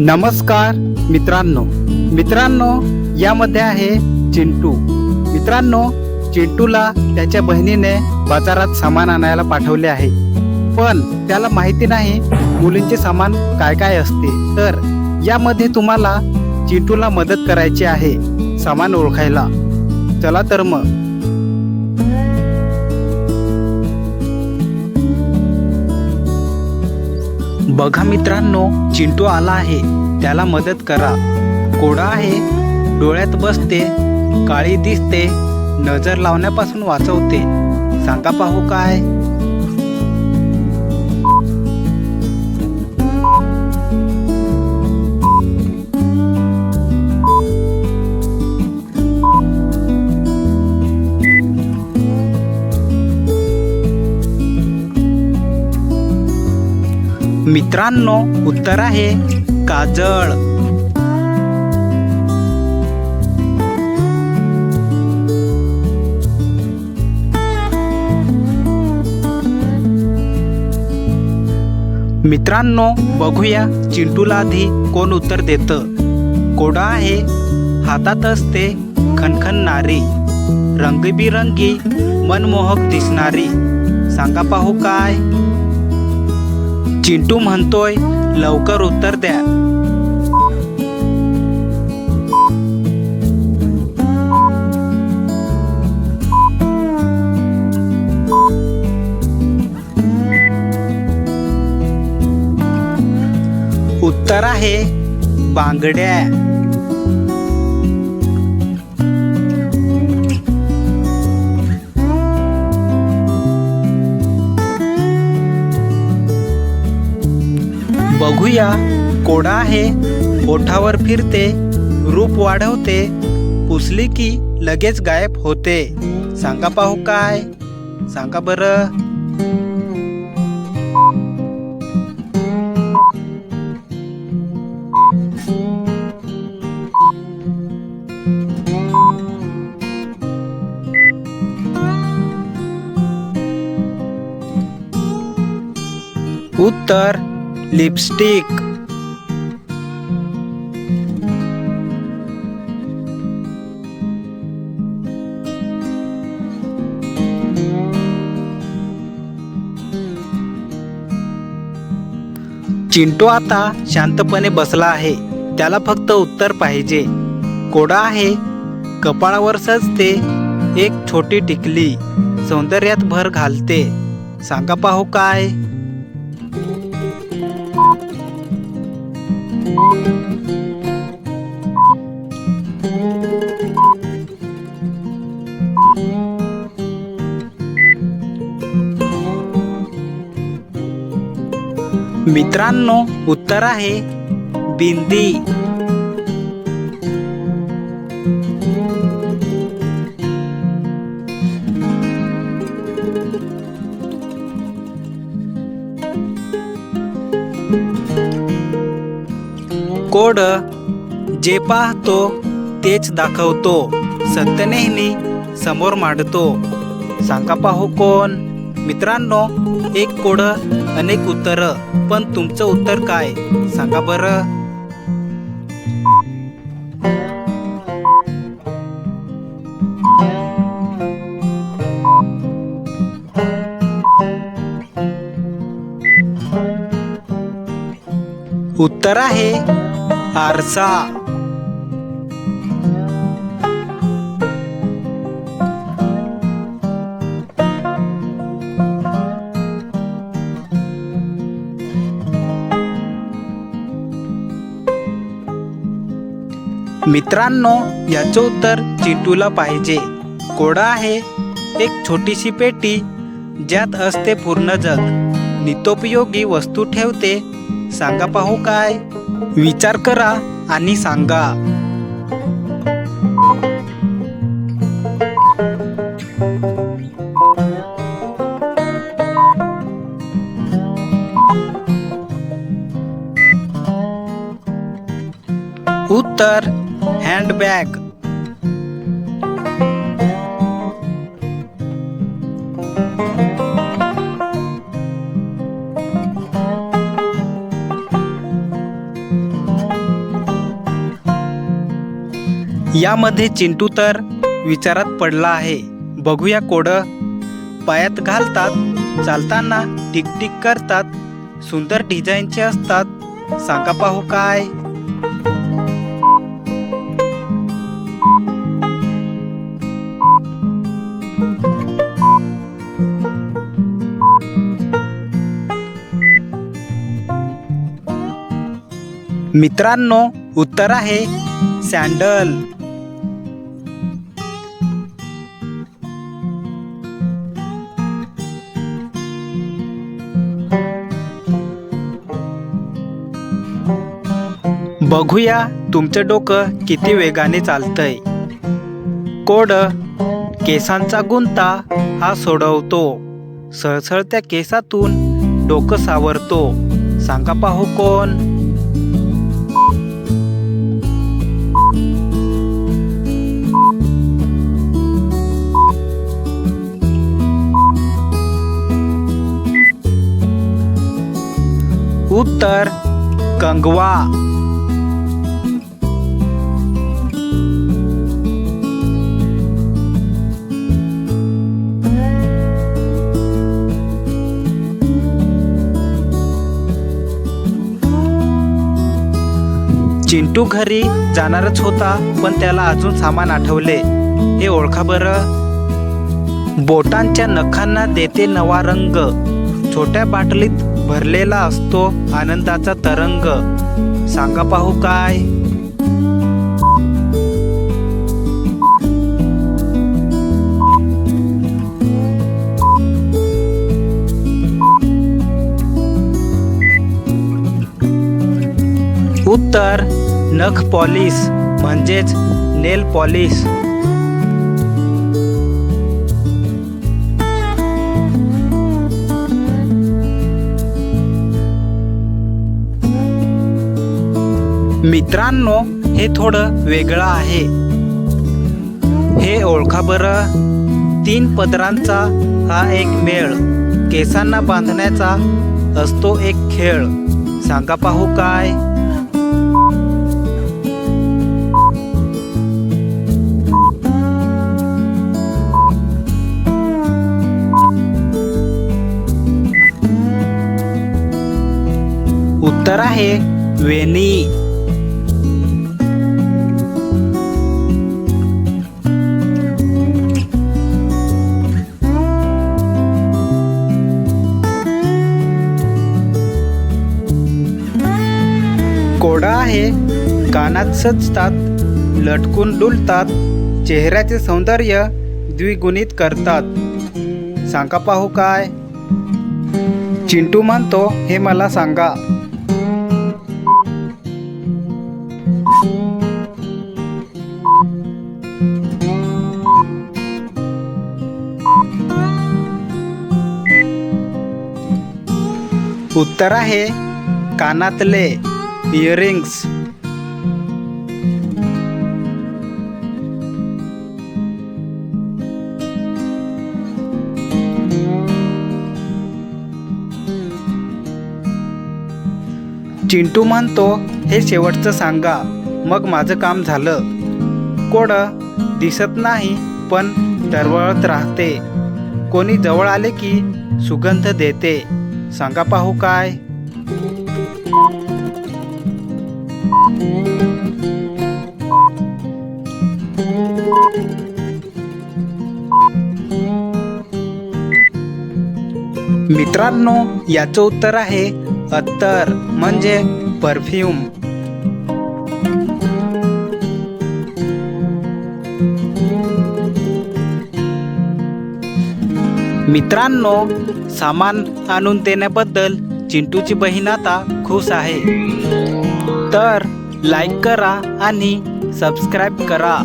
नमस्कार मित्रांनो यामध्ये आहे चिंटू। मित्रांनो, चिंटूला त्याच्या बहिणीने बाजारात सामान आणायला पाठवले आहे, पण त्याला माहिती नाही मुलींचे सामान काय काय असते। तर यामध्ये तुम्हाला चिंटूला मदत करायची आहे सामान ओळखायला। चला तर मग बघा मित्रांनो, चिंटू आला आहे, त्याला मदत करा। कोडा आहे, डोळ्यात बसते, काळी दिसते, नजर लावण्यापासून वाचवते। सांगा पाहू काय? मित्रांनो, उत्तर आहे काजळ। मित्रांनो, बघूया चिंटूला आधी कोण उत्तर देतं। कोडा आहे, हातात असते खणखणणारी, रंगबिरंगी मनमोहक दिसणारी। सांगा पाहू काय? चिंटू म्हणतोय, लवकर उत्तर द्या। उत्तर आहे बांगड्या। बघूया, कोडा आहे, ओठावर फिरते, रूप वाढवते, पुसली की लगेच गायब होते। सांगा पाहू काय? सांगा बरं। उत्तर लिपस्टिक। चिंटू आता शांतपणे बसला आहे, त्याला फक्त उत्तर पाहिजे। कोडा आहे, कपाळावर सजते एक छोटी टिकली, सौंदर्यात भर घालते। सांगा पाहू काय? मित्रांनो, उत्तर आहे बिंदी। कोड, जे पाहतो तेच दाखवतो, सत्य नेहमी समोर मांडतो। सांगा पाहू कोण? मित्रांनो, एक कोड, अनेक उत्तर, पण तुमचं उत्तर काय? सांगा बरं। उत्तर आहे आरसा। मित्रांनो, याचं उत्तर चिंटूला पाहिजे। कोडा आहे, एक छोटीशी पेटी, ज्यात असते पूर्ण जग, नित्योपयोगी वस्तू ठेवते। सांगा पाहू काय? विचार करा आणि सांगा। उत्तर हँडबॅग। यामध्ये चिंटू तर विचारात पडला आहे. बघूया कोड. पायात घालतात, चालताना टिकटिक करतात, सुंदर डिझाईनचे असतात. सांगा पाहू काय? मित्रांनो, उत्तर आहे सँडल. बघूया तुमचं डोकं किती वेगाने चालतंय. कोड. केसांचा गुंता हा सोडवतो, सळसळत्या केसातून डोकं सावरतो. सांगा पाहू कोण? उत्तर कंगवा. चिंटू घरी जाणारच होता, पण त्याला अजून सामान आठवले. हे ओळखा बरं. बोटांच्या नखांना देते नवा रंग, छोट्या बाटलीत भरलेला असतो आनंदाचा तरंग. सांगा पाहू काय? उत्तर नख पॉलिश म्हणजेच नेल पॉलिश. मित्रांनो, हे थोडं वेगळं आहे. हे ओळखा बरं. 3 पदरांचा हा एक मेळ, केसांना बांधण्याचा असतो एक खेळ. सांगा पाहू काय? उत्तर आहे वेणी. कोडा आहे. कानात सजतात, लटकून डुलतात, चेहऱ्याचे सौंदर्य द्विगुणित करतात. सांगा पाहू काय? चिंटू म्हणतो, हे मला सांगा. उत्तर आहे कानातले, इयरिंग्स. चिंटू म्हणतो, हे शेवटचं सांगा, मग माझं काम झालं. कोड. दिसत नाही पण दरवळत राहते, कोणी जवळ आले की सुगंध देते. सांगा पाहू काय? मित्रांनो, याचं उत्तर आहे अत्तर म्हणजे परफ्यूम. मित्रांनो, सामान आणून देण्याबद्दल चिंटूची बहीण आता खुश आहे. तर लाईक करा आणि सबस्क्राईब करा.